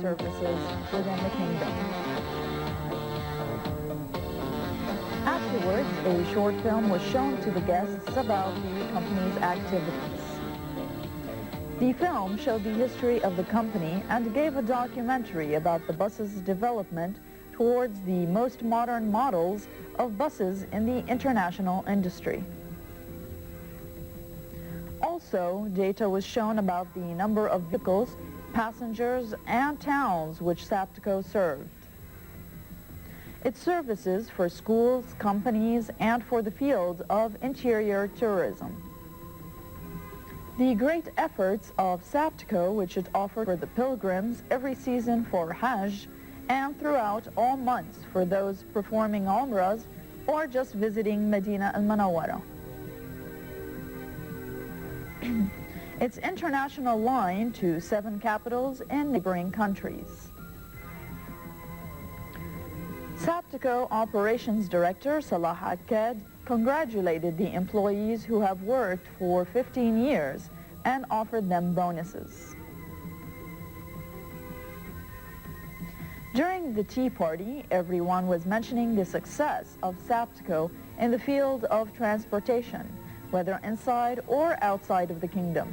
services within the kingdom. Afterwards, a short film was shown to the guests about the company's activities. The film showed the history of the company and gave a documentary about the bus's development towards the most modern models of buses in the international industry. Also, data was shown about the number of vehicles, passengers, and towns which Saptico served. Its services for schools, companies, and for the field of interior tourism. The great efforts of Saptico, which it offered for the pilgrims every season for Hajj, and throughout all months for those performing Umrahs or just visiting Medina al-Munawwara. Its international line to 7 capitals in neighboring countries. Saptico Operations Director Salah Akkad congratulated the employees who have worked for 15 years and offered them bonuses. During the tea party, everyone was mentioning the success of Saptico in the field of transportation, whether inside or outside of the kingdom.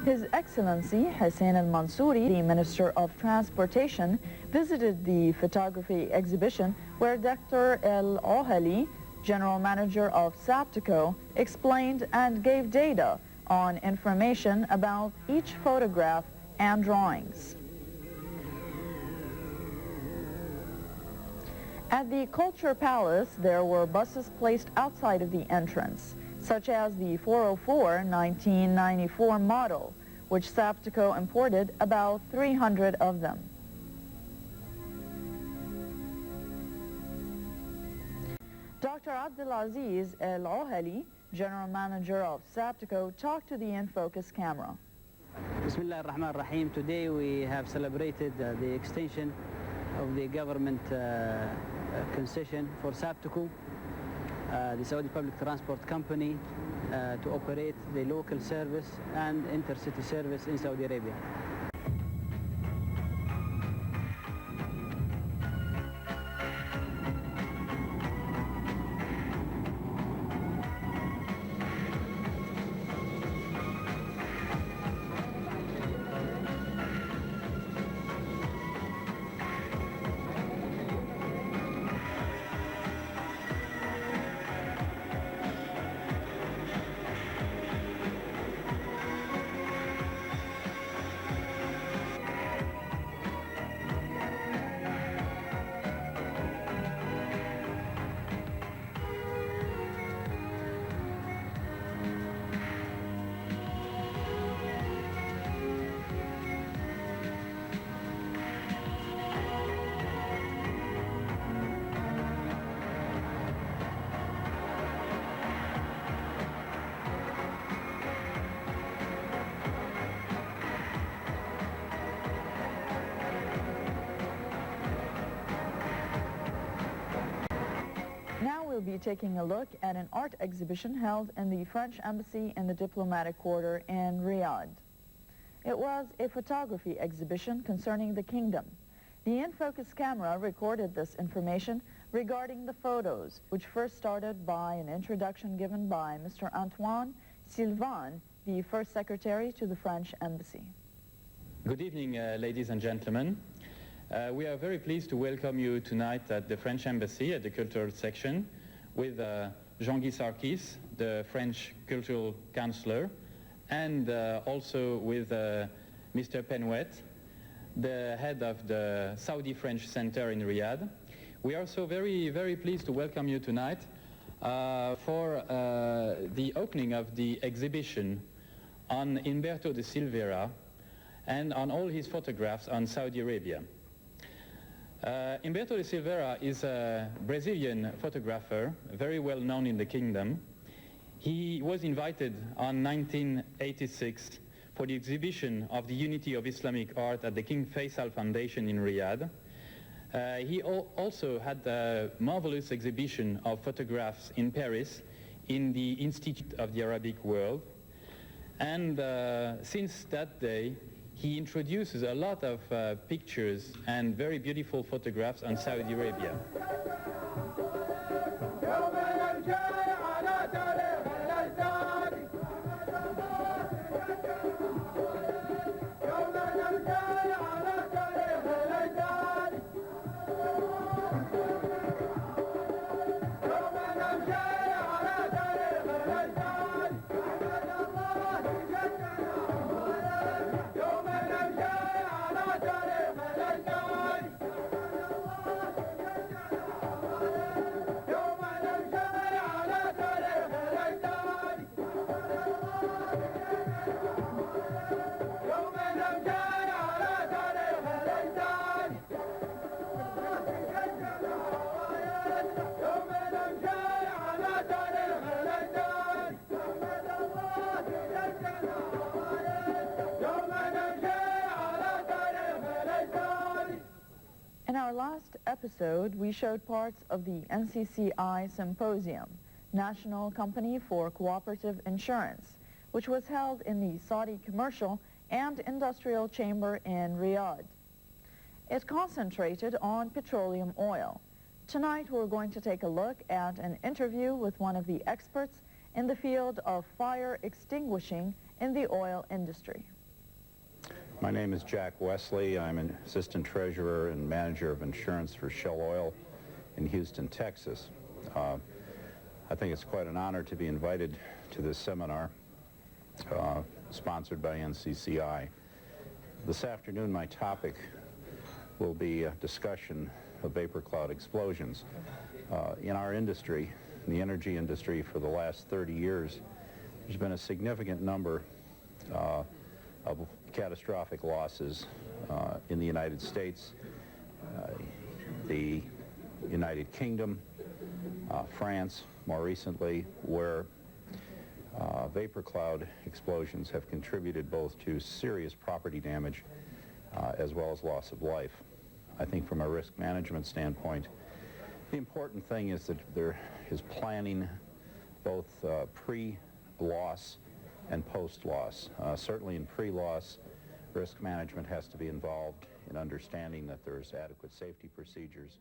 His Excellency Hussein al-Mansouri, the Minister of Transportation, visited the photography exhibition where Dr. El-Ohali, General Manager of Saptico, explained and gave data on information about each photograph and drawings. At the Culture Palace, there were buses placed outside of the entrance, such as the 404 1994 model, which Saptico imported about 300 of them. Dr. Abdulaziz El-Ohali, General Manager of Saptico, talked to the InFocus camera. Bismillah ar-Rahman ar-Rahim. Today we have celebrated the extension of the government concession for Saptico, the Saudi Public Transport Company, to operate the local service and intercity service in Saudi Arabia. We'll be taking a look at an art exhibition held in the French Embassy in the Diplomatic Quarter in Riyadh. It was a photography exhibition concerning the kingdom. The InFocus camera recorded this information regarding the photos, which first started by an introduction given by Mr. Antoine Sylvain, the first secretary to the French Embassy. Good evening, ladies and gentlemen. We are very pleased to welcome you tonight at the French Embassy at the Cultural Section with Jean-Guy Sarkis, the French Cultural Counselor, and also with Mr. Penwet, the head of the Saudi French Center in Riyadh. We are also very, very pleased to welcome you tonight for the opening of the exhibition on Umberto de Silveira and on all his photographs on Saudi Arabia. Umberto de Silveira is a Brazilian photographer, very well known in the kingdom. He was invited on 1986 for the exhibition of the Unity of Islamic Art at the King Faisal Foundation in Riyadh. He also had a marvelous exhibition of photographs in Paris in the Institute of the Arabic World. And since that day, he introduces a lot of pictures and very beautiful photographs on Saudi Arabia. In our last episode, we showed parts of the NCCI Symposium, National Company for Cooperative Insurance, which was held in the Saudi Commercial and Industrial Chamber in Riyadh. It concentrated on petroleum oil. Tonight, we're going to take a look at an interview with one of the experts in the field of fire extinguishing in the oil industry. My name is Jack Wesley. I'm an assistant treasurer and manager of insurance for Shell Oil in Houston, Texas. I think it's quite an honor to be invited to this seminar sponsored by NCCI. This afternoon, my topic will be a discussion of vapor cloud explosions. In our industry, in the energy industry, for the last 30 years, there's been a significant number of catastrophic losses in the United States, the United Kingdom, France, more recently, where vapor cloud explosions have contributed both to serious property damage as well as loss of life. I think from a risk management standpoint, the important thing is that there is planning both pre-loss and post-loss. Certainly in pre-loss, risk management has to be involved in understanding that there's adequate safety procedures